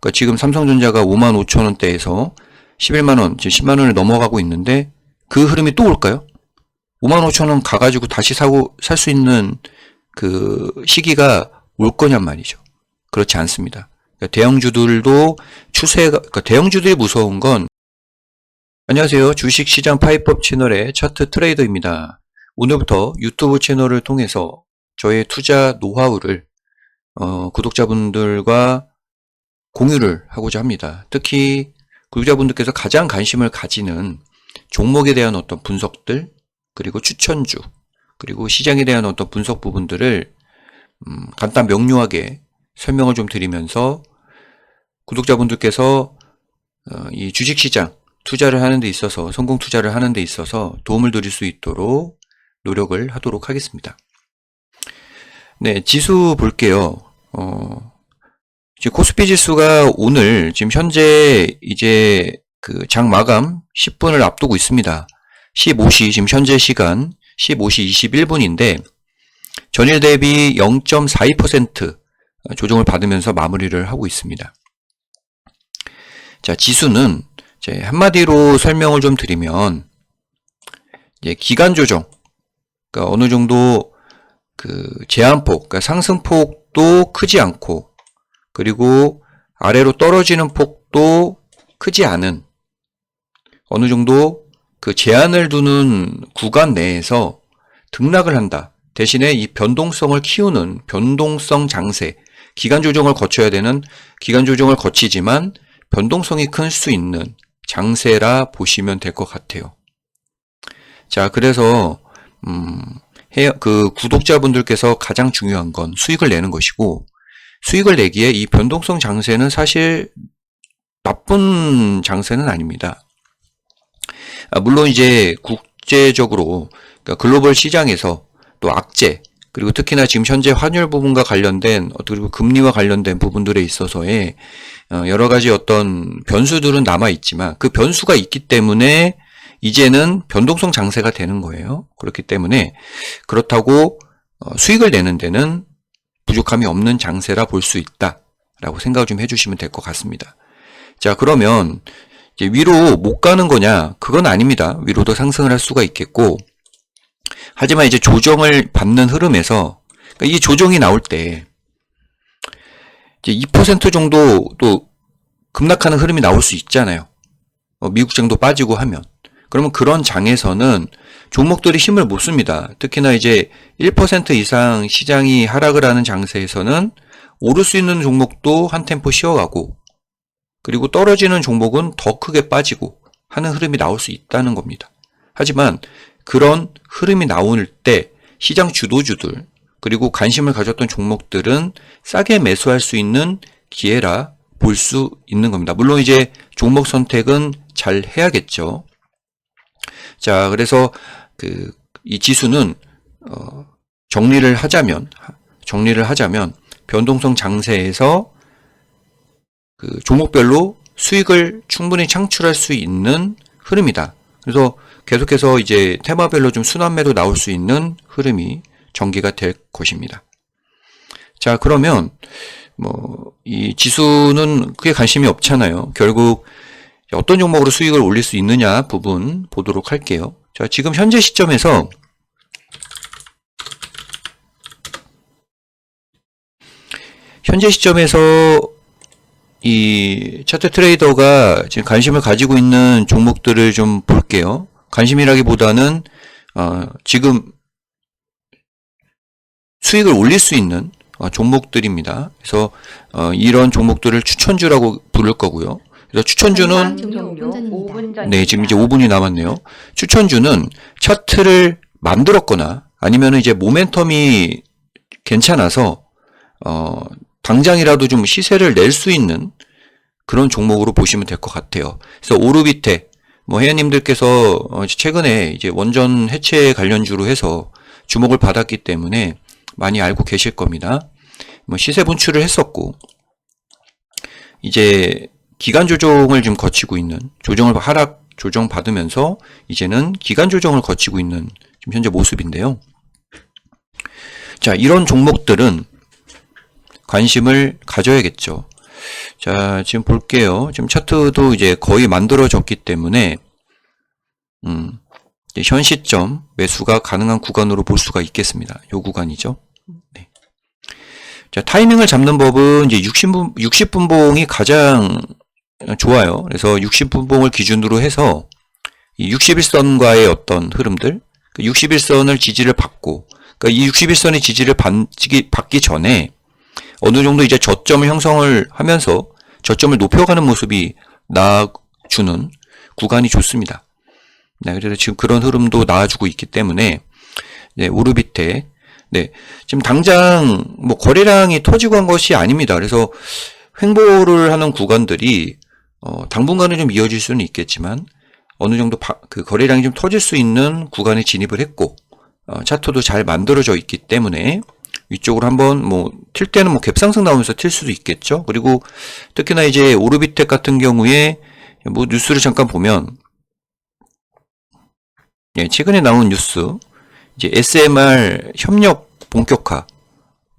그러니까 지금 삼성전자가 55,000원대에서 11만원, 이제 10만원을 넘어가고 있는데 그 흐름이 또 올까요? 55,000원 가가지고 다시 살 수 있는 그 시기가 올 거냔 말이죠. 그렇지 않습니다. 그러니까 대형주들도 그러니까 대형주들이 무서운 건, 안녕하세요. 주식시장 파이법 채널의 차트 트레이더입니다. 오늘부터 유튜브 채널을 통해서 저의 투자 노하우를 구독자분들과 공유를 하고자 합니다. 특히 구독자분들께서 가장 관심을 가지는 종목에 대한 어떤 분석들, 그리고 추천주, 그리고 시장에 대한 어떤 분석 부분들을 간단 명료하게 설명을 좀 드리면서 구독자분들께서 이 주식시장 투자를 하는 데 있어서, 성공 투자를 하는 데 있어서 도움을 드릴 수 있도록 노력을 하도록 하겠습니다. 네, 지수 볼게요. 지금 코스피 지수가 오늘 지금 현재 이제 그 장 마감 10분을 앞두고 있습니다. 15시, 지금 현재 시간 15시 21분인데 전일 대비 0.42% 조정을 받으면서 마무리를 하고 있습니다. 자, 지수는 이제 한마디로 설명을 좀 드리면, 이제 기간 조정, 그러니까 어느 정도 그 제한폭, 그러니까 상승폭도 크지 않고, 그리고 아래로 떨어지는 폭도 크지 않은 어느 정도 그 제한을 두는 구간 내에서 등락을 한다. 대신에 이 변동성을 키우는 변동성 장세, 기간 조정을 거쳐야 되는 기간 조정을 거치지만 변동성이 클 수 있는 장세라 보시면 될 것 같아요. 자, 그래서 그 구독자분들께서 가장 중요한 건 수익을 내는 것이고, 수익을 내기에 이 변동성 장세는 사실 나쁜 장세는 아닙니다. 물론 이제 국제적으로, 그러니까 글로벌 시장에서 또 악재, 그리고 특히나 지금 현재 환율 부분과 관련된, 그리고 금리와 관련된 부분들에 있어서의 여러 가지 어떤 변수들은 남아 있지만, 그 변수가 있기 때문에 이제는 변동성 장세가 되는 거예요. 그렇기 때문에 그렇다고 수익을 내는 데는 부족함이 없는 장세라 볼 수 있다라고 생각을 좀 해주시면 될 것 같습니다. 자, 그러면 이제 위로 못 가는 거냐? 그건 아닙니다. 위로도 상승을 할 수가 있겠고, 하지만 이제 조정을 받는 흐름에서, 그러니까 이 조정이 나올 때 이제 2% 정도 또 급락하는 흐름이 나올 수 있잖아요. 미국장도 빠지고 하면. 그러면 그런 장에서는 종목들이 힘을 못 씁니다. 특히나 이제 1% 이상 시장이 하락을 하는 장세에서는 오를 수 있는 종목도 한 템포 쉬어가고, 그리고 떨어지는 종목은 더 크게 빠지고 하는 흐름이 나올 수 있다는 겁니다. 하지만 그런 흐름이 나올 때 시장 주도주들, 그리고 관심을 가졌던 종목들은 싸게 매수할 수 있는 기회라 볼 수 있는 겁니다. 물론 이제 종목 선택은 잘 해야겠죠. 자, 그래서 이 지수는 정리를 하자면 변동성 장세에서 그 종목별로 수익을 충분히 창출할 수 있는 흐름이다. 그래서 계속해서 이제 테마별로 좀 순환매도 나올 수 있는 흐름이 전개가 될 것입니다. 자, 그러면 이 지수는 크게 관심이 없잖아요. 결국 어떤 종목으로 수익을 올릴 수 있느냐 부분 보도록 할게요. 자, 지금 현재 시점에서 이 차트 트레이더가 지금 관심을 가지고 있는 종목들을 좀 볼게요. 관심이라기보다는 지금 수익을 올릴 수 있는 종목들입니다. 그래서 이런 종목들을 추천주라고 부를 거고요. 그래서 추천주는, 네, 지금 이제 5분이 남았네요. 추천주는 차트를 만들었거나 아니면 이제 모멘텀이 괜찮아서 당장이라도 좀 시세를 낼 수 있는 그런 종목으로 보시면 될 것 같아요. 그래서 오르비테, 회원님들께서 최근에 이제 원전 해체 관련주로 해서 주목을 받았기 때문에 많이 알고 계실 겁니다. 시세 분출을 했었고, 이제 기간 조정을 좀 거치고 있는, 하락 조정 받으면서 이제는 기간 조정을 거치고 있는 지금 현재 모습인데요. 자, 이런 종목들은 관심을 가져야겠죠. 자, 지금 볼게요. 지금 차트도 이제 거의 만들어졌기 때문에, 이제 현 시점 매수가 가능한 구간으로 볼 수가 있겠습니다. 요 구간이죠. 네. 자, 타이밍을 잡는 법은 이제 60분봉이 가장 좋아요. 그래서 60분봉을 기준으로 해서 이 61선과의 어떤 흐름들, 61선을 지지를 받고, 그러니까 이 61선의 지지를 받기 전에 어느 정도 이제 저점을 형성을 하면서 저점을 높여가는 모습이 나와주는 구간이 좋습니다. 네, 그래서 지금 그런 흐름도 나와주고 있기 때문에, 네, 오르비텍, 네, 지금 당장 뭐 거래량이 터지고 한 것이 아닙니다. 그래서 횡보를 하는 구간들이 당분간은 좀 이어질 수는 있겠지만 어느 정도 그 거래량이 좀 터질 수 있는 구간에 진입을 했고, 차트도 잘 만들어져 있기 때문에 위쪽으로 한번 뭐 튈 때는 뭐 갭상승 나오면서 튈 수도 있겠죠. 그리고 특히나 이제 오르비텍 같은 경우에 뭐 뉴스를 잠깐 보면, 예, 최근에 나온 뉴스, 이제 SMR 협력 본격화,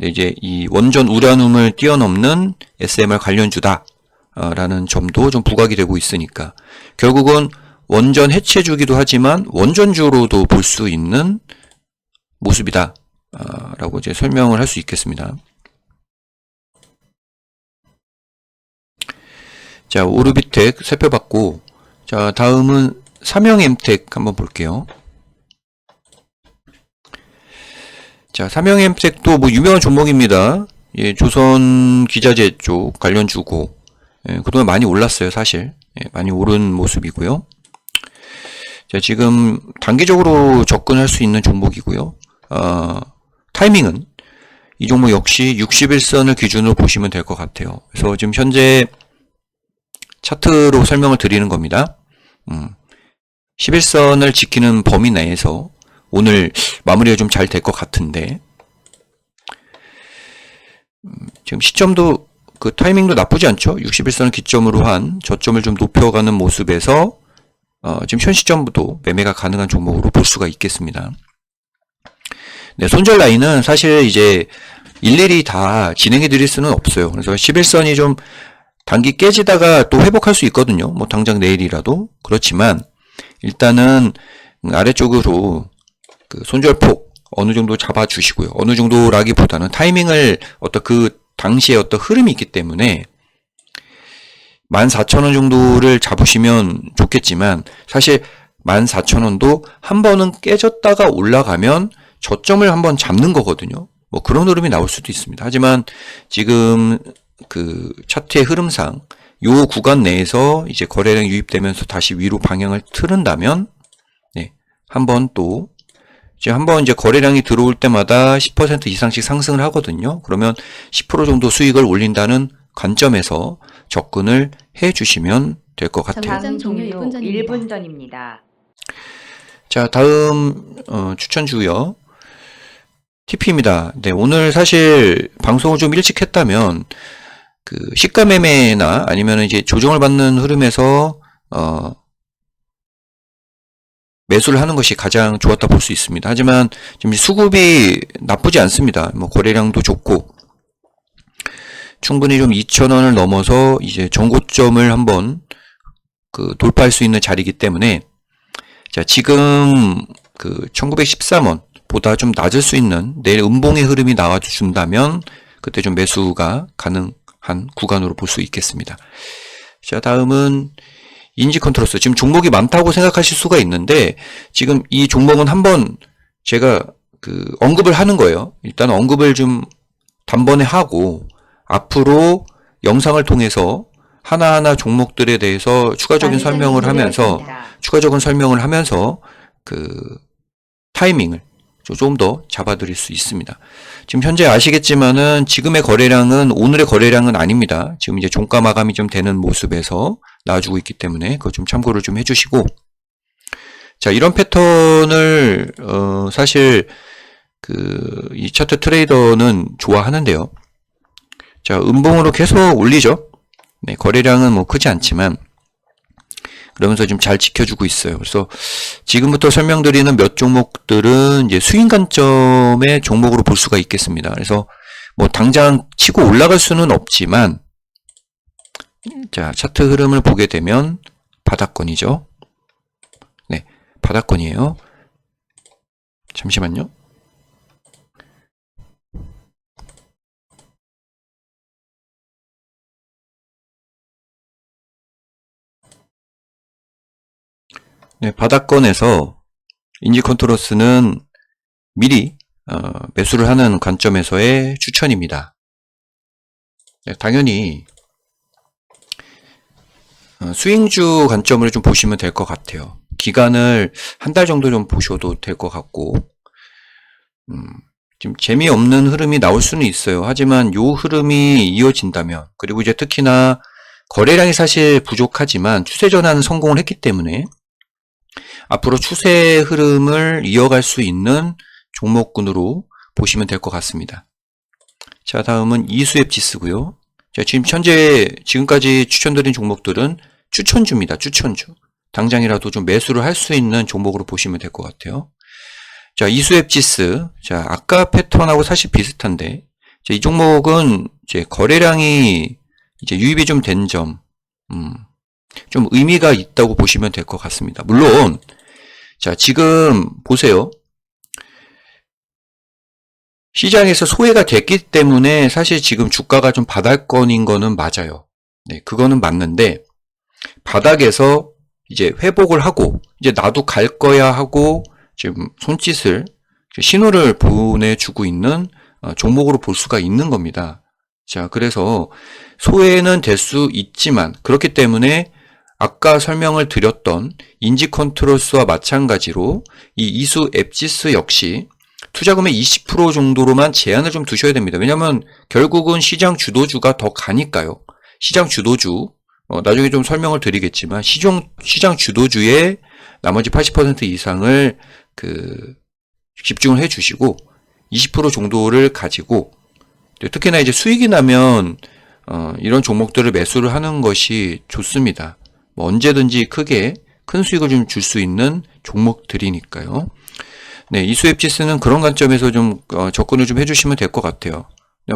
이제 이 원전 우라늄을 뛰어넘는 SMR 관련주다 라는 점도 좀 부각이 되고 있으니까 결국은 원전 해체주기도 하지만 원전주로도 볼 수 있는 모습이다 라고 이제 설명을 할 수 있겠습니다. 자, 오르비텍 살펴봤고, 자, 다음은 삼형엠텍 한번 볼게요. 자, 삼형엠텍도 뭐 유명한 종목입니다. 예, 조선 기자재 쪽 관련주고, 예, 그동안 많이 올랐어요, 사실. 예, 많이 오른 모습이고요. 자, 지금 단기적으로 접근할 수 있는 종목이고요. 타이밍은 이 종목 역시 61선을 기준으로 보시면 될 것 같아요. 그래서 지금 현재 차트로 설명을 드리는 겁니다. 11선을 지키는 범위 내에서 오늘 마무리가 좀 잘 될 것 같은데, 지금 시점도 그 타이밍도 나쁘지 않죠. 61선을 기점으로 한 저점을 좀 높여가는 모습에서 지금 현 시점부터 매매가 가능한 종목으로 볼 수가 있겠습니다. 네, 손절 라인은 사실 이제 일일이 다 진행해 드릴 수는 없어요. 그래서 11선이 좀 단기 깨지다가 또 회복할 수 있거든요. 뭐 당장 내일이라도. 그렇지만 일단은 아래쪽으로 그 손절폭 어느 정도 잡아 주시고요. 어느 정도라기보다는 타이밍을 어떤 그 당시에 어떤 흐름이 있기 때문에 14,000원 정도를 잡으시면 좋겠지만, 사실 14,000원도 한 번은 깨졌다가 올라가면 저점을 한번 잡는 거거든요. 뭐 그런 흐름이 나올 수도 있습니다. 하지만 지금 그 차트의 흐름상 요 구간 내에서 이제 거래량 유입되면서 다시 위로 방향을 틀은다면, 네, 한번 또 지금 한번 이제 거래량이 들어올 때마다 10% 이상씩 상승을 하거든요. 그러면 10% 정도 수익을 올린다는 관점에서 접근을 해 주시면 될 것 같아요. 장장 종료 1분 전입니다. 자, 다음 추천주요. TP입니다. 네, 오늘 사실 방송을 좀 일찍 했다면 그 시가 매매나 아니면 이제 조정을 받는 흐름에서 매수를 하는 것이 가장 좋았다 볼 수 있습니다. 하지만 지금 수급이 나쁘지 않습니다. 뭐 거래량도 좋고 충분히 좀 2,000원을 넘어서 이제 전고점을 한번 그 돌파할 수 있는 자리이기 때문에, 자, 지금 그 1913원 보다 좀 낮을 수 있는 내일 음봉의 흐름이 나와준다면 그때 좀 매수가 가능한 구간으로 볼 수 있겠습니다. 자, 다음은 인지컨트롤스. 지금 종목이 많다고 생각하실 수가 있는데 지금 이 종목은 한번 제가 그 언급을 하는 거예요. 일단 언급을 좀 단번에 하고 앞으로 영상을 통해서 하나하나 종목들에 대해서 추가적인 설명을 하면서 그 타이밍을 좀 더 잡아드릴 수 있습니다. 지금 현재 아시겠지만은 지금의 거래량은 오늘의 거래량은 아닙니다. 지금 이제 종가 마감이 좀 되는 모습에서 나와주고 있기 때문에 그거 좀 참고를 좀 해주시고, 자, 이런 패턴을 사실 이 차트 트레이더는 좋아하는데요. 자, 음봉으로 계속 올리죠. 네, 거래량은 뭐 크지 않지만 그러면서 좀 잘 지켜주고 있어요. 그래서 지금부터 설명드리는 몇 종목들은 이제 수익 관점의 종목으로 볼 수가 있겠습니다. 그래서 뭐 당장 치고 올라갈 수는 없지만 자, 차트 흐름을 보게 되면 바닥권이죠. 네, 바닥권이에요. 잠시만요. 네, 바닥권에서 인지컨트로스는 미리 매수를 하는 관점에서의 추천입니다. 네, 당연히 스윙주 관점으로 좀 보시면 될 것 같아요. 기간을 한 달 정도 좀 보셔도 될 것 같고, 지금 재미없는 흐름이 나올 수는 있어요. 하지만 요 흐름이 이어진다면, 그리고 이제 특히나 거래량이 사실 부족하지만 추세 전환은 성공을 했기 때문에 앞으로 추세 흐름을 이어갈 수 있는 종목군으로 보시면 될 것 같습니다. 자, 다음은 이수앱 지수고요. 자, 지금까지 추천드린 종목들은 추천주입니다. 추천주. 당장이라도 좀 매수를 할 수 있는 종목으로 보시면 될 것 같아요. 자, 이수앱 지수. 자, 아까 패턴하고 사실 비슷한데, 자, 이 종목은 이제 거래량이 이제 유입이 좀 된 점, 좀 의미가 있다고 보시면 될 것 같습니다. 물론, 자, 지금 보세요. 시장에서 소외가 됐기 때문에 사실 지금 주가가 좀 바닥권인 거는 맞아요. 네, 그거는 맞는데, 바닥에서 이제 회복을 하고, 이제 나도 갈 거야 하고, 지금 손짓을, 신호를 보내주고 있는 종목으로 볼 수가 있는 겁니다. 자, 그래서 소외는 될 수 있지만, 그렇기 때문에 아까 설명을 드렸던 인지컨트롤스와 마찬가지로 이 이수 앱지수 역시 투자금의 20% 정도로만 제한을 좀 두셔야 됩니다. 왜냐하면 결국은 시장 주도주가 더 가니까요. 시장 주도주, 나중에 좀 설명을 드리겠지만 시장 주도주의 나머지 80% 이상을 집중을 해주시고 20% 정도를 가지고 특히나 이제 수익이 나면 이런 종목들을 매수를 하는 것이 좋습니다. 뭐 언제든지 크게 큰 수익을 좀 줄 수 있는 종목들이니까요. 네, 이수앱지수는 그런 관점에서 좀 접근을 좀 해주시면 될 것 같아요.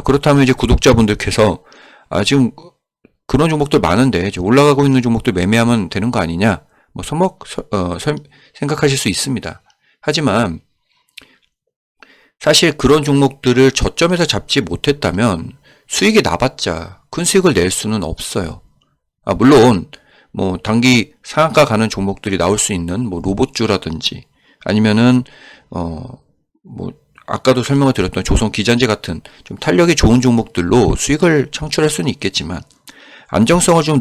그렇다면 이제 구독자분들께서 지금 그런 종목들 많은데 올라가고 있는 종목들 매매하면 되는 거 아니냐? 뭐 생각하실 수 있습니다. 하지만 사실 그런 종목들을 저점에서 잡지 못했다면 수익이 나봤자 큰 수익을 낼 수는 없어요. 물론 뭐 단기 상한가 가는 종목들이 나올 수 있는 뭐 로봇주라든지 아니면은 뭐 아까도 설명을 드렸던 조선 기잔재 같은 좀 탄력이 좋은 종목들로 수익을 창출할 수는 있겠지만 안정성을 좀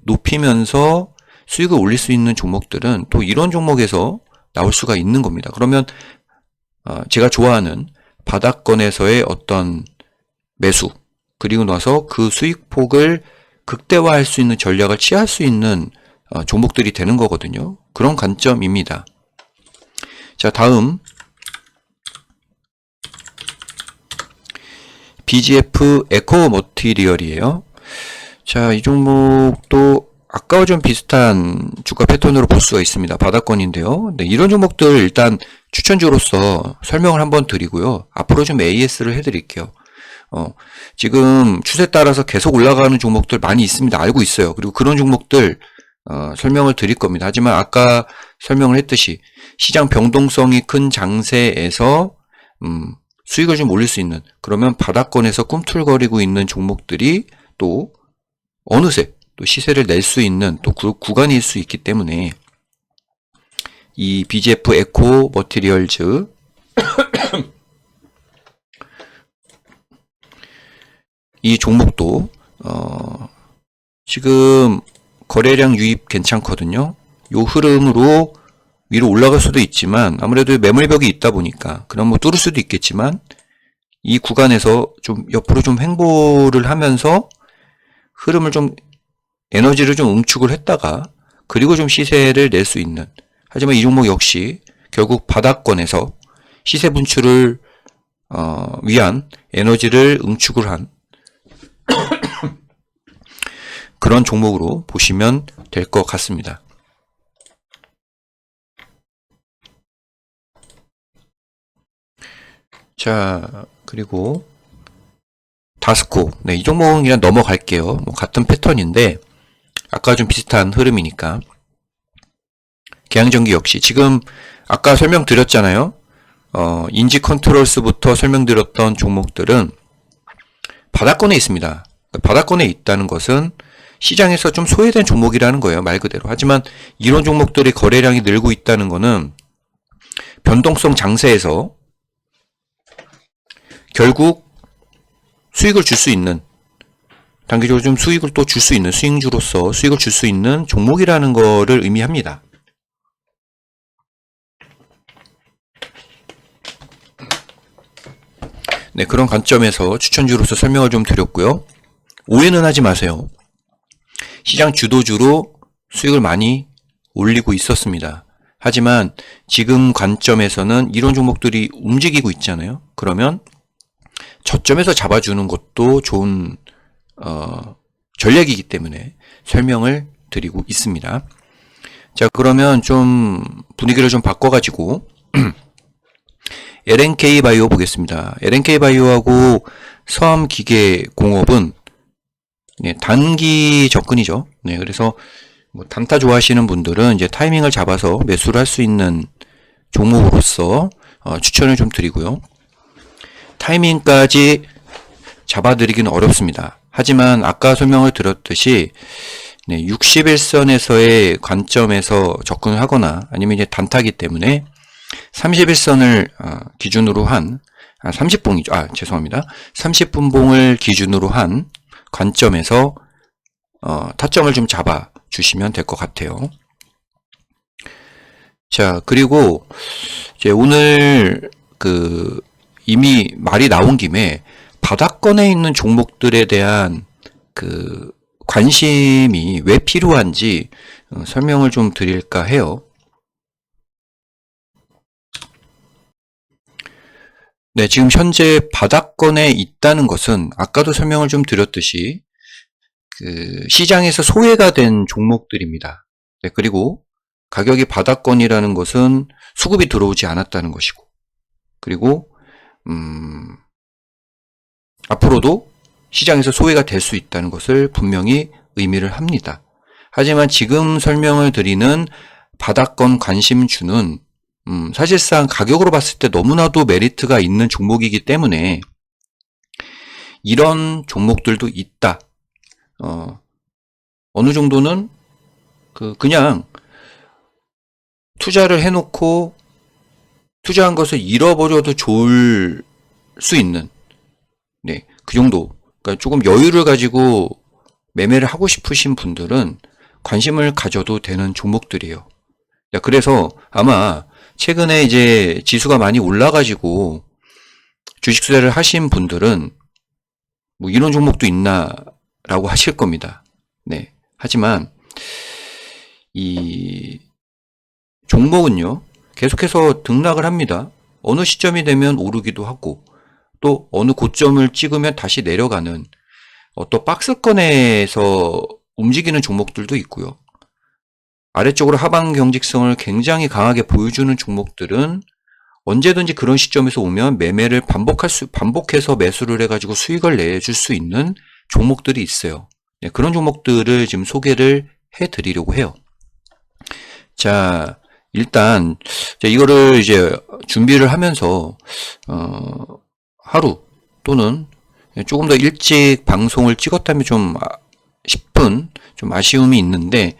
높이면서 수익을 올릴 수 있는 종목들은 또 이런 종목에서 나올 수가 있는 겁니다. 그러면 제가 좋아하는 바닥권에서의 어떤 매수 그리고 나서 그 수익폭을 극대화할 수 있는 전략을 취할 수 있는 종목들이 되는 거거든요. 그런 관점입니다. 자, 다음 BGF 에코 머티리얼이에요. 자, 이 종목도 아까와 좀 비슷한 주가 패턴으로 볼 수가 있습니다. 바닥권인데요. 네, 이런 종목들 일단 추천주로서 설명을 한번 드리고요. 앞으로 좀 AS를 해드릴게요. 지금 추세 따라서 계속 올라가는 종목들 많이 있습니다. 알고 있어요. 그리고 그런 종목들 설명을 드릴 겁니다. 하지만 아까 설명을 했듯이 시장 변동성이 큰 장세에서 수익을 좀 올릴 수 있는 그러면 바닥권에서 꿈틀거리고 있는 종목들이 또 어느새 또 시세를 낼 수 있는 또 구간일 수 있기 때문에 이 BGF 에코 머티리얼즈 이 종목도 지금 거래량 유입 괜찮거든요. 요 흐름으로 위로 올라갈 수도 있지만 아무래도 매물벽이 있다 보니까 그럼 뭐 뚫을 수도 있겠지만 이 구간에서 좀 옆으로 좀 횡보를 하면서 흐름을 좀 에너지를 좀 응축을 했다가 그리고 좀 시세를 낼 수 있는 하지만 이 종목 역시 결국 바닥권에서 시세 분출을 위한 에너지를 응축을 한 그런 종목으로 보시면 될 것 같습니다. 자, 그리고 다스코. 네, 이 종목은 그냥 넘어갈게요. 뭐 같은 패턴인데 아까 좀 비슷한 흐름이니까. 계양전기 역시 지금 아까 설명드렸잖아요. 인지 컨트롤스부터 설명드렸던 종목들은 바닥권에 있습니다. 바닥권에 있다는 것은 시장에서 좀 소외된 종목이라는 거예요. 말 그대로. 하지만 이런 종목들의 거래량이 늘고 있다는 것은 변동성 장세에서 결국 수익을 줄 수 있는, 단기적으로 좀 수익을 또 줄 수 있는, 수익주로서 수익을 줄 수 있는 종목이라는 거를 의미합니다. 네, 그런 관점에서 추천주로서 설명을 좀 드렸고요. 오해는 하지 마세요. 시장 주도주로 수익을 많이 올리고 있었습니다. 하지만 지금 관점에서는 이런 종목들이 움직이고 있잖아요. 그러면 저점에서 잡아주는 것도 좋은 전략이기 때문에 설명을 드리고 있습니다. 자, 그러면 좀 분위기를 좀 바꿔가지고 LNK 바이오 보겠습니다. LNK 바이오하고 서암기계공업은 네, 단기 접근이죠. 네, 그래서 뭐 단타 좋아하시는 분들은 이제 타이밍을 잡아서 매수를 할 수 있는 종목으로서 추천을 좀 드리고요. 타이밍까지 잡아드리기는 어렵습니다. 하지만 아까 설명을 드렸듯이 네, 61선에서의 관점에서 접근을 하거나 아니면 이제 단타기 때문에 31선을 기준으로 한 30봉이죠. 죄송합니다. 30분봉을 기준으로 한 관점에서 타점을 좀 잡아 주시면 될 것 같아요. 자, 그리고 이제 오늘 이미 말이 나온 김에 바닥권에 있는 종목들에 대한 관심이 왜 필요한지 설명을 좀 드릴까 해요. 네, 지금 현재 바닥권에 있다는 것은 아까도 설명을 좀 드렸듯이 시장에서 소외가 된 종목들입니다. 네, 그리고 가격이 바닥권이라는 것은 수급이 들어오지 않았다는 것이고, 그리고 앞으로도 시장에서 소외가 될 수 있다는 것을 분명히 의미를 합니다. 하지만 지금 설명을 드리는 바닥권 관심주는 사실상 가격으로 봤을 때 너무나도 메리트가 있는 종목이기 때문에 이런 종목들도 있다. 어느 정도는 그냥 투자를 해놓고 투자한 것을 잃어버려도 좋을 수 있는 네, 그 정도. 그러니까 조금 여유를 가지고 매매를 하고 싶으신 분들은 관심을 가져도 되는 종목들이에요. 그래서 아마 최근에 이제 지수가 많이 올라가지고 주식 투자를 하신 분들은 뭐 이런 종목도 있나라고 하실 겁니다. 네. 하지만 이 종목은요, 계속해서 등락을 합니다. 어느 시점이 되면 오르기도 하고 또 어느 고점을 찍으면 다시 내려가는 또 박스권에서 움직이는 종목들도 있고요. 아래쪽으로 하방 경직성을 굉장히 강하게 보여주는 종목들은 언제든지 그런 시점에서 오면 매매를 반복해서 매수를 해가지고 수익을 내줄 수 있는 종목들이 있어요. 네, 그런 종목들을 지금 소개를 해드리려고 해요. 자, 일단 이거를 이제 준비를 하면서 하루 또는 조금 더 일찍 방송을 찍었다면 좀 싶은 좀 아쉬움이 있는데,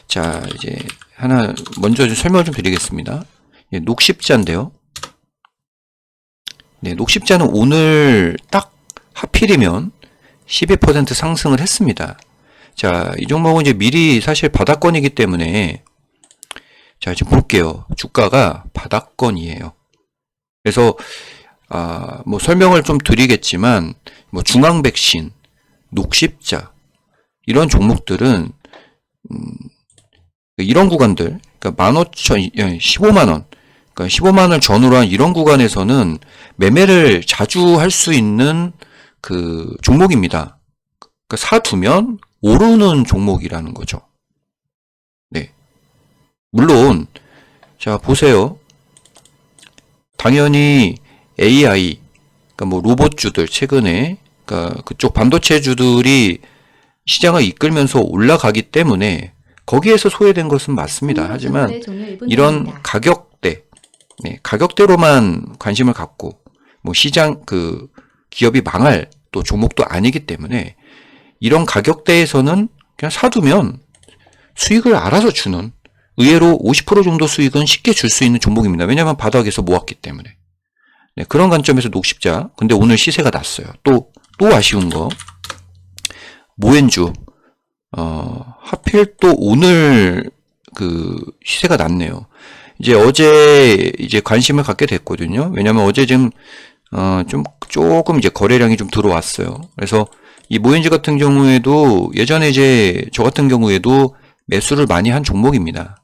자, 이제 하나 먼저 좀 설명을 좀 드리겠습니다. 녹십자인데요. 네, 녹십자는 오늘 딱 하필이면 12% 상승을 했습니다. 자, 이 종목은 이제 미리 사실 바닥권이기 때문에, 자, 지금 볼게요. 주가가 바닥권이에요. 그래서 뭐 설명을 좀 드리겠지만, 뭐 중앙백신, 녹십자 이런 종목들은 이런 구간들, 그러니까 15,000, 15만원, 그러니까 15만원을 전후로 한 이런 구간에서는 매매를 자주 할 수 있는 종목입니다. 그러니까 사두면 오르는 종목이라는 거죠. 네. 물론, 자, 보세요. 당연히 AI, 그러니까 뭐 로봇주들 최근에 그러니까 그쪽 반도체주들이 시장을 이끌면서 올라가기 때문에 거기에서 소외된 것은 맞습니다. 하지만 이런 가격대, 가격대로만 관심을 갖고 뭐 시장 그 기업이 망할 또 종목도 아니기 때문에 이런 가격대에서는 그냥 사두면 수익을 알아서 주는, 의외로 50% 정도 수익은 쉽게 줄 수 있는 종목입니다. 왜냐하면 바닥에서 모았기 때문에. 그런 관점에서 녹십자. 근데 오늘 시세가 났어요. 또 아쉬운 거. 모엔주. 하필 또 오늘 그 시세가 났네요. 이제 어제 이제 관심을 갖게 됐거든요. 왜냐면 어제 지금 조금 이제 거래량이 좀 들어왔어요. 그래서 이 모엔주 같은 경우에도 예전에 이제 저 같은 경우에도 매수를 많이 한 종목입니다.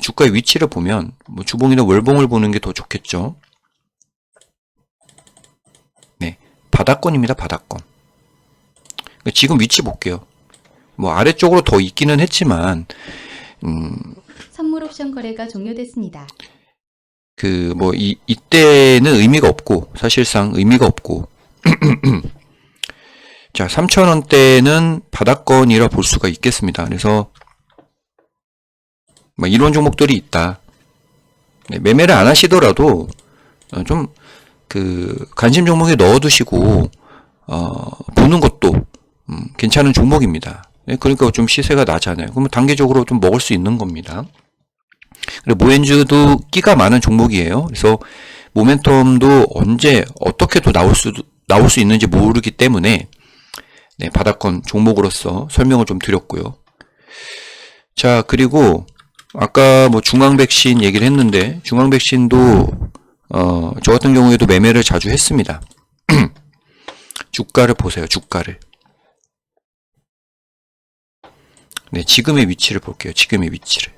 주가의 위치를 보면 뭐 주봉이나 월봉을 보는 게 더 좋겠죠. 네, 바닥권입니다. 바닥권. 지금 위치 볼게요. 뭐 아래쪽으로 더 있기는 했지만 선물 옵션 거래가 종료됐습니다. 그 뭐 이때는 의미가 없고, 사실상 의미가 없고 자, 3,000원대는 바닥권이라 볼 수가 있겠습니다. 그래서 뭐 이런 종목들이 있다. 매매를 안 하시더라도 좀 그 관심 종목에 넣어두시고 보는 것도 괜찮은 종목입니다. 그러니까 좀 시세가 나잖아요. 그러면 단기적으로 좀 먹을 수 있는 겁니다. 그리고 모엔주도 끼가 많은 종목이에요. 그래서 모멘텀도 언제 어떻게 또 나올 수 있는지 모르기 때문에 바닥권 종목으로서 설명을 좀 드렸고요. 자, 그리고 아까 뭐 중앙백신 얘기를 했는데, 중앙백신도 저 같은 경우에도 매매를 자주 했습니다. 주가를 보세요. 주가를. 네, 지금의 위치를 볼게요. 지금의 위치를.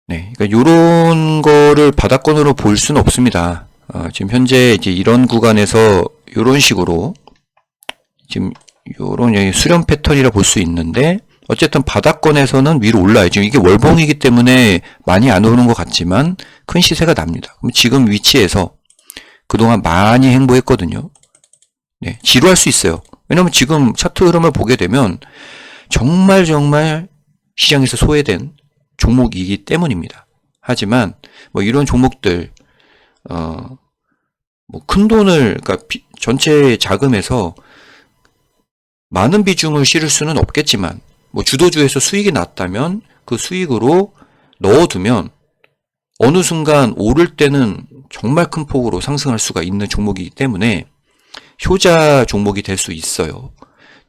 네, 그러니까 요런 거를 바닥권으로 볼 수는 없습니다. 지금 현재 이제 이런 구간에서 요런 식으로 지금 요런 여기 수렴 패턴이라 볼 수 있는데, 어쨌든 바닥권에서는 위로 올라요. 지금 이게 월봉이기 때문에 많이 안 오는 것 같지만 큰 시세가 납니다. 그럼 지금 위치에서 그동안 많이 행보했거든요. 네, 지루할 수 있어요. 왜냐면 지금 차트 흐름을 보게 되면 정말 시장에서 소외된 종목이기 때문입니다. 하지만 뭐 이런 종목들 뭐 큰 돈을, 그러니까 전체 자금에서 많은 비중을 실을 수는 없겠지만, 뭐 주도주에서 수익이 났다면 그 수익으로 넣어두면 어느 순간 오를 때는 정말 큰 폭으로 상승할 수가 있는 종목이기 때문에 효자 종목이 될 수 있어요.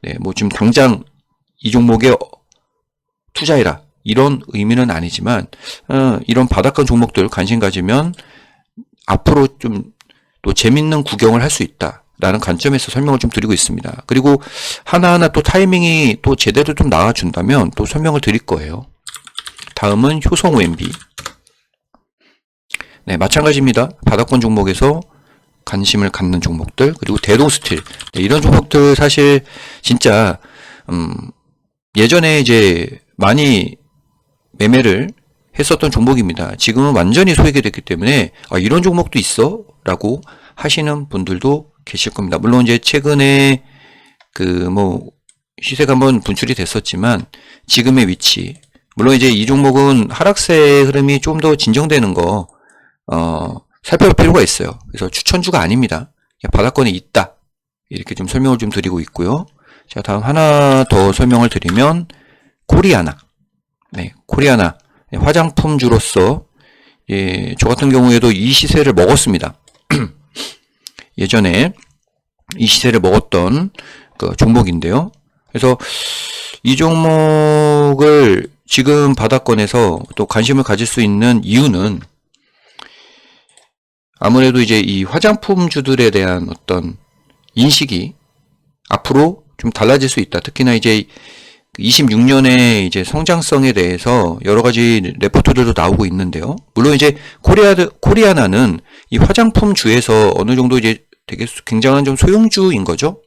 네, 뭐 지금 당장 이 종목에 투자해라 이런 의미는 아니지만 이런 바닥권 종목들 관심 가지면 앞으로 좀 또 재밌는 구경을 할 수 있다라는 관점에서 설명을 좀 드리고 있습니다. 그리고 하나하나 또 타이밍이 또 제대로 좀 나와준다면 또 설명을 드릴 거예요. 다음은 효성 OMB. 네, 마찬가지입니다. 바닥권 종목에서 관심을 갖는 종목들, 그리고 대동스틸. 네, 이런 종목들 사실 진짜 예전에 이제 많이 매매를 했었던 종목입니다. 지금은 완전히 소외가 됐기 때문에 이런 종목도 있어? 라고 하시는 분들도 계실 겁니다. 물론 이제 최근에 그 뭐 시세가 한번 분출이 됐었지만 지금의 위치, 물론 이제 이 종목은 하락세 흐름이 좀 더 진정되는 거 살펴볼 필요가 있어요. 그래서 추천주가 아닙니다. 바닥권에 있다. 이렇게 좀 설명을 좀 드리고 있고요. 자, 다음 하나 더 설명을 드리면 코리아나. 네, 코리아나. 화장품주로서 저 같은 경우에도 이 시세를 먹었습니다. 예전에 이 시세를 먹었던 그 종목인데요. 그래서 이 종목을 지금 바닥권에서 또 관심을 가질 수 있는 이유는 아무래도 이제 이 화장품주들에 대한 어떤 인식이 앞으로 좀 달라질 수 있다. 특히나 이제 26년의 이제 성장성에 대해서 여러 가지 레포트들도 나오고 있는데요. 물론 이제 코리아나는 이 화장품주에서 어느 정도 이제 되게 굉장한 좀 소형주인 거죠.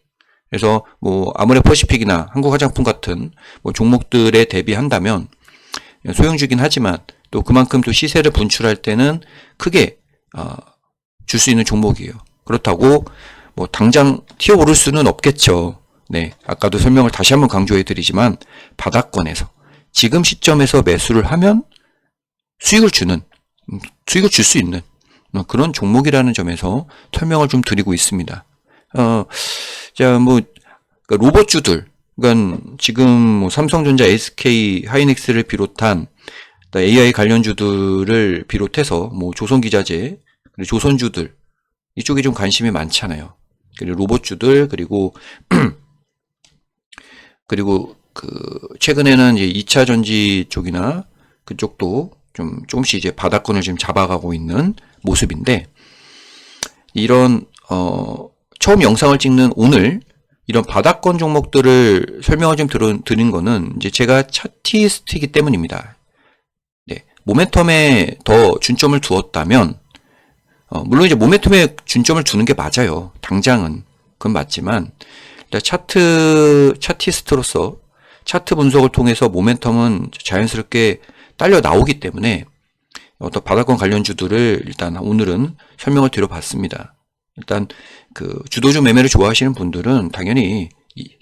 그래서 뭐 아모레퍼시픽이나 한국화장품 같은 뭐 종목들에 대비한다면 소형주긴 하지만 또 그만큼 또 시세를 분출할 때는 크게 줄 수 있는 종목이에요. 그렇다고 뭐 당장 튀어오를 수는 없겠죠. 네, 아까도 설명을 다시 한번 강조해 드리지만 바닥권에서 지금 시점에서 매수를 하면 수익을 줄 수 있는 그런 종목이라는 점에서 설명을 좀 드리고 있습니다. 자, 뭐 로봇주들, 그러니까 지금 뭐 삼성전자, SK 하이닉스를 비롯한 AI 관련주들을 비롯해서 뭐 조선기자재, 그리고 조선주들 이쪽에 좀 관심이 많잖아요. 그리고 로봇주들 그리고 최근에는 이제 2차 전지 쪽이나 그쪽도 조금씩 이제 바닥권을 지금 잡아가고 있는 모습인데, 이런 처음 영상을 찍는 오늘 이런 바닥권 종목들을 설명을 좀 드린 거는 이제 제가 차티스트이기 때문입니다. 네, 모멘텀에 더 중점을 두었다면, 물론 이제 모멘텀에 중점을 두는 게 맞아요. 당장은 그건 맞지만 차티스트로서 차트 분석을 통해서 모멘텀은 자연스럽게 딸려 나오기 때문에 어떤 바닥권 관련주들을 일단 오늘은 설명을 드려봤습니다. 일단 그 주도주 매매를 좋아하시는 분들은 당연히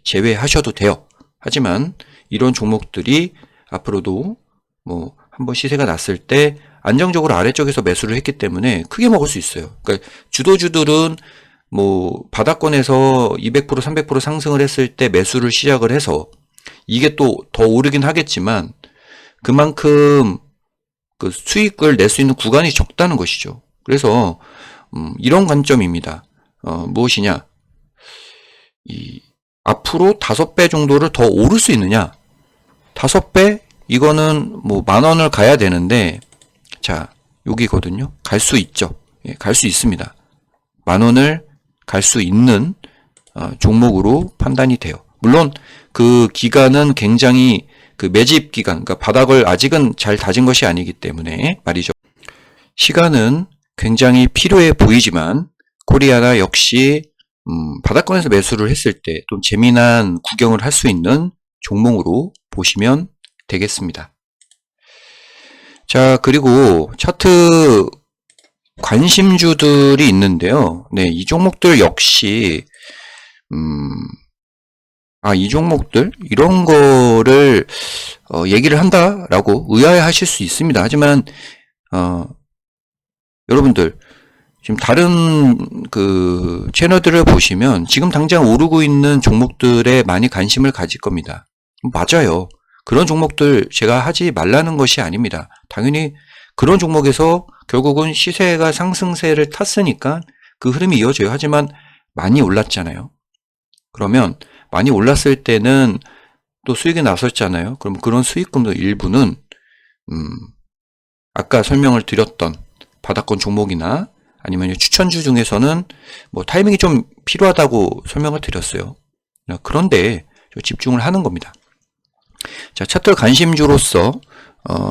제외하셔도 돼요. 하지만 이런 종목들이 앞으로도 뭐 한번 시세가 났을 때 안정적으로 아래쪽에서 매수를 했기 때문에 크게 먹을 수 있어요. 그러니까 주도주들은 뭐 바닥권에서 200% 300% 상승을 했을 때 매수를 시작을 해서 이게 또 더 오르긴 하겠지만 그만큼 그 수익을 낼 수 있는 구간이 적다는 것이죠. 그래서 이런 관점입니다. 무엇이냐? 앞으로 5배 정도를 더 오를 수 있느냐? 5배? 이거는 뭐 10,000원을 가야 되는데, 자, 여기거든요. 갈 수 있죠. 예, 갈 수 있습니다. 10,000원을 갈 수 있는 종목으로 판단이 돼요. 물론 그 기간은 굉장히 그 매집 기간, 그러니까 바닥을 아직은 잘 다진 것이 아니기 때문에 말이죠. 시간은 굉장히 필요해 보이지만 코리아나 역시 바닥권에서 매수를 했을 때 좀 재미난 구경을 할 수 있는 종목으로 보시면 되겠습니다. 자, 그리고 차트 관심주들이 있는데요. 네, 이 종목들 역시 이 종목들 이런 거를 얘기를 한다라고 의아해하실 수 있습니다. 하지만 여러분들 지금 다른 그 채널들을 보시면 지금 당장 오르고 있는 종목들에 많이 관심을 가질 겁니다. 맞아요. 그런 종목들 제가 하지 말라는 것이 아닙니다. 당연히 그런 종목에서 결국은 시세가 상승세를 탔으니까 그 흐름이 이어져요. 하지만 많이 올랐잖아요. 그러면 많이 올랐을 때는 또 수익이 났었잖아요. 그럼 그런 수익금도 일부는 아까 설명을 드렸던 바닥권 종목이나 아니면 추천주 중에서는 뭐 타이밍이 좀 필요하다고 설명을 드렸어요. 그런데 집중을 하는 겁니다. 자, 차트 관심주로서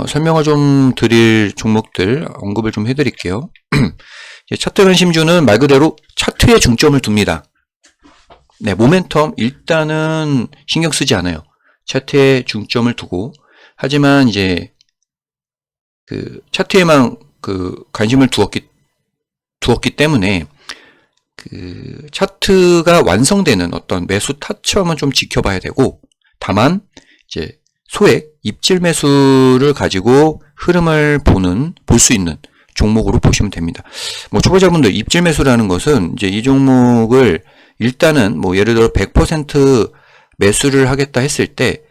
설명을 좀 드릴 종목들 언급을 좀 해드릴게요. 차트 관심주는 말 그대로 차트에 중점을 둡니다. 네, 모멘텀 일단은 신경 쓰지 않아요. 차트에 중점을 두고, 하지만 이제 그 차트에만 그 관심을 두었기 때문에 그 차트가 완성되는 어떤 매수 타점은 좀 지켜봐야 되고, 다만 이제 소액 입질 매수를 가지고 흐름을 볼 수 있는 종목으로 보시면 됩니다. 뭐 초보자분들 입질 매수라는 것은 이제 이 종목을 일단은 뭐 예를 들어 100% 매수를 하겠다 했을 때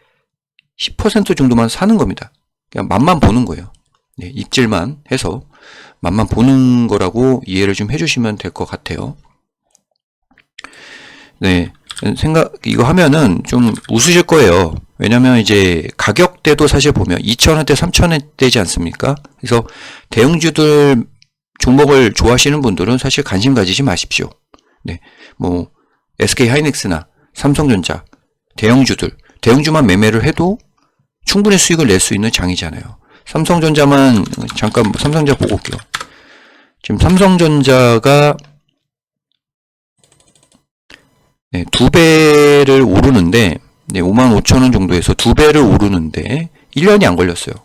10% 정도만 사는 겁니다. 그냥 맛만 보는 거예요. 네, 입질만 해서 맛만 보는 거라고 이해를 좀 해주시면 될 것 같아요. 네, 이거 하면은 좀 웃으실 거예요. 왜냐면 이제 가격대도 사실 보면 2,000원대, 3,000원대지 않습니까? 그래서 대형주들 종목을 좋아하시는 분들은 사실 관심 가지지 마십시오. 네, 뭐 SK 하이닉스나 삼성전자 대형주만 매매를 해도 충분히 수익을 낼 수 있는 장이잖아요. 삼성전자만 잠깐 삼성전자 보고 올게요. 지금 삼성전자가 네, 2배를 오르는데, 네, 55,000원 정도에서 2배를 오르는데 1년이 안 걸렸어요.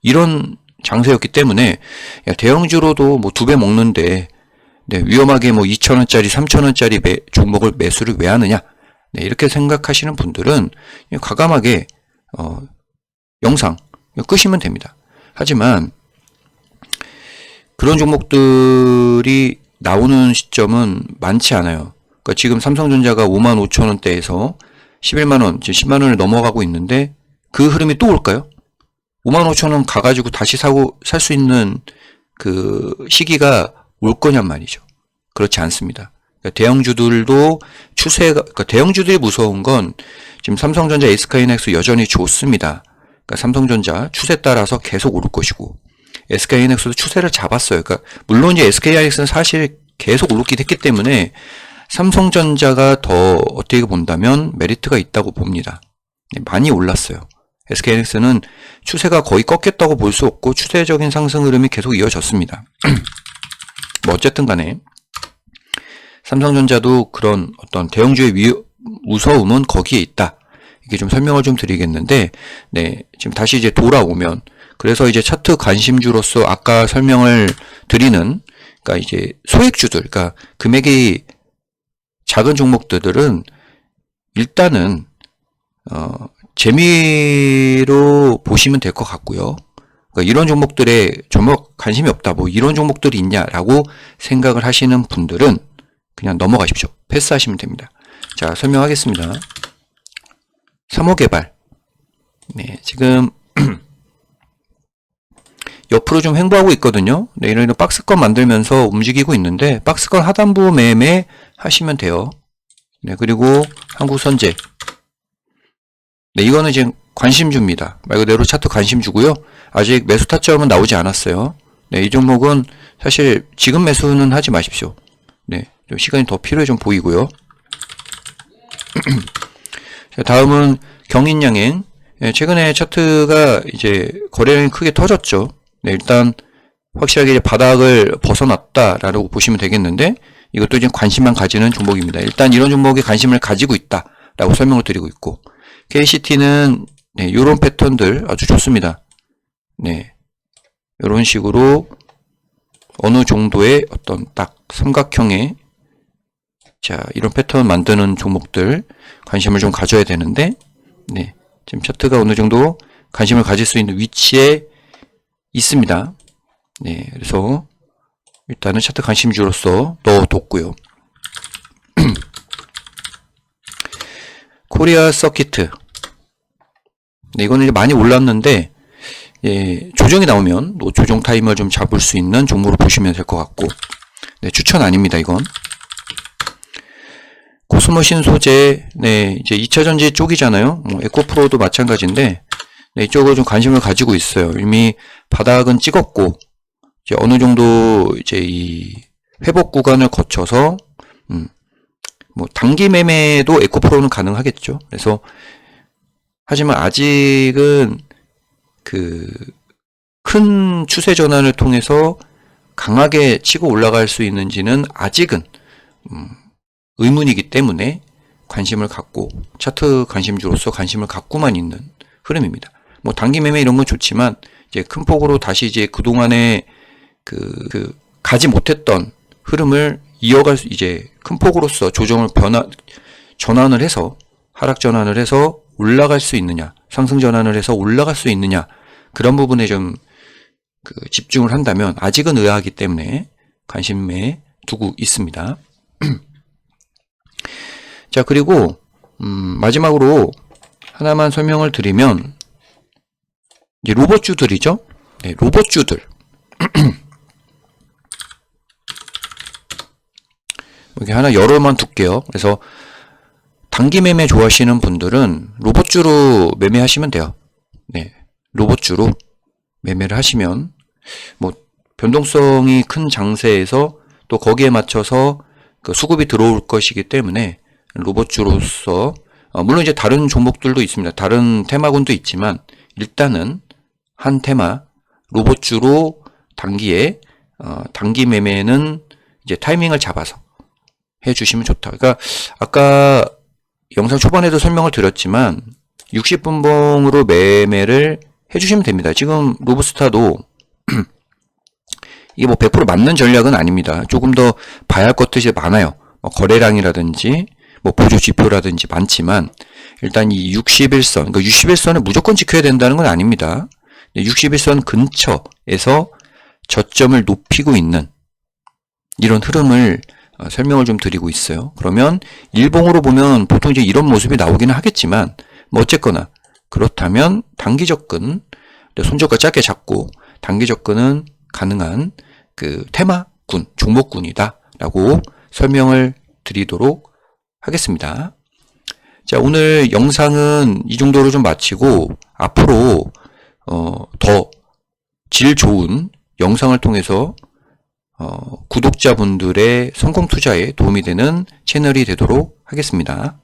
이런 장세였기 때문에 대형주로도 뭐 2배 먹는데 네, 위험하게 뭐 2,000원짜리, 3,000원짜리 종목을 매수를 왜 하느냐? 네, 이렇게 생각하시는 분들은 과감하게 영상 끄시면 됩니다. 하지만 그런 종목들이 나오는 시점은 많지 않아요. 그러니까 지금 삼성전자가 55,000원대에서 11만원, 이제 10만원을 넘어가고 있는데 그 흐름이 또 올까요? 55,000원 가가지고 다시 살 수 있는 그 시기가 올 거냔 말이죠. 그렇지 않습니다. 그러니까 대형주들도 그러니까 대형주들이 무서운 건 지금 삼성전자, SK하이닉스 여전히 좋습니다. 그러니까 삼성전자 추세 따라서 계속 오를 것이고 SK하이닉스도 추세를 잡았어요. 그러니까 물론 이제 SK하이닉스는 사실 계속 오르긴 했기 때문에 삼성전자가 더 어떻게 본다면 메리트가 있다고 봅니다. 많이 올랐어요. SK하이닉스는 추세가 거의 꺾였다고 볼 수 없고 추세적인 상승 흐름이 계속 이어졌습니다. 뭐 어쨌든 간에 삼성전자도 그런 어떤 대형주의 무서움은 거기에 있다. 이게 좀 설명을 좀 드리겠는데, 네, 지금 다시 이제 돌아오면, 그래서 이제 차트 관심주로서 아까 설명을 드리는, 그러니까 이제 소액주들, 그러니까 금액이 작은 종목들은 일단은 재미로 보시면 될 것 같고요. 그러니까 이런 종목들에 전혀 관심이 없다, 뭐 이런 종목들이 있냐라고 생각을 하시는 분들은 그냥 넘어가십시오. 패스하시면 됩니다. 자, 설명하겠습니다. 3호개발. 네, 지금 옆으로 좀 횡보하고 있거든요. 네, 이런 박스권 만들면서 움직이고 있는데 박스권 하단부 매매 하시면 돼요. 네, 그리고 한국선제. 네, 이거는 이제 관심주입니다. 말 그대로 차트 관심주고요. 아직 매수 타점은 나오지 않았어요. 네, 이 종목은 사실 지금 매수는 하지 마십시오. 네, 좀 시간이 더 필요해 좀 보이고요. 자, 다음은 경인양행. 네, 최근에 차트가 이제 거래량이 크게 터졌죠. 네, 일단 확실하게 이제 바닥을 벗어났다라고 보시면 되겠는데 이것도 이제 관심만 가지는 종목입니다. 일단 이런 종목에 관심을 가지고 있다라고 설명을 드리고 있고, KCT는 네, 이런 패턴들 아주 좋습니다. 네, 이런 식으로 어느 정도의 어떤 딱 삼각형의 자, 이런 패턴 만드는 종목들 관심을 좀 가져야 되는데, 네, 지금 차트가 어느 정도 관심을 가질 수 있는 위치에 있습니다. 네, 그래서 일단은 차트 관심주로서 넣어뒀고요. 코리아 서키트. 네, 이거는 이제 많이 올랐는데, 예, 조정이 나오면 조정 타임을 좀 잡을 수 있는 종목으로 보시면 될 것 같고, 네, 추천 아닙니다, 이건. 코스모신 소재, 네, 이제 2차전지 쪽이잖아요. 에코프로도 마찬가지인데, 네, 이쪽으로 좀 관심을 가지고 있어요. 이미 바닥은 찍었고, 이제 어느 정도 이제 이 회복 구간을 거쳐서, 뭐 단기 매매도 에코프로는 가능하겠죠. 그래서 하지만 아직은 그 큰 추세 전환을 통해서 강하게 치고 올라갈 수 있는지는 아직은 의문이기 때문에 관심을 갖고 차트 관심주로서 관심을 갖고만 있는 흐름입니다. 뭐 단기 매매 이런 건 좋지만 이제 큰 폭으로 다시 이제 그동안에 가지 못했던 흐름을 이어갈 수 이제 큰 폭으로서 조정을 전환을 해서 하락 전환을 해서 올라갈 수 있느냐, 상승 전환을 해서 올라갈 수 있느냐, 그런 부분에 좀 집중을 한다면 아직은 의아하기 때문에 관심에 두고 있습니다. 자, 그리고 마지막으로 하나만 설명을 드리면 이제 로봇주들이죠. 네, 로봇주들. 여기 하나 열어만 둘게요. 그래서 단기 매매 좋아하시는 분들은 로봇주로 매매하시면 돼요. 네, 로봇주로 매매를 하시면 뭐 변동성이 큰 장세에서 또 거기에 맞춰서 그 수급이 들어올 것이기 때문에 로봇주로서 물론 이제 다른 종목들도 있습니다. 다른 테마군도 있지만 일단은 한 테마 로봇주로 단기에 단기 매매는 이제 타이밍을 잡아서 해주시면 좋다. 그러니까 아까 영상 초반에도 설명을 드렸지만 60분봉으로 매매를 해주시면 됩니다. 지금 로브스타도 이게 뭐 100% 맞는 전략은 아닙니다. 조금 더 봐야 할 것들이 많아요. 거래량이라든지 뭐 보조 지표라든지 많지만 일단 이 61선, 그러니까 61선을 무조건 지켜야 된다는 건 아닙니다. 61선 근처에서 저점을 높이고 있는 이런 흐름을 설명을 좀 드리고 있어요. 그러면 일봉으로 보면 보통 이제 이런 모습이 나오기는 하겠지만 뭐 어쨌거나 그렇다면 단기 접근, 손절가 짧게 잡고 단기 접근은 가능한 그 테마군, 종목군이다라고 설명을 드리도록 하겠습니다. 자, 오늘 영상은 이 정도로 좀 마치고 앞으로 더 질 좋은 영상을 통해서 구독자분들의 성공 투자에 도움이 되는 채널이 되도록 하겠습니다.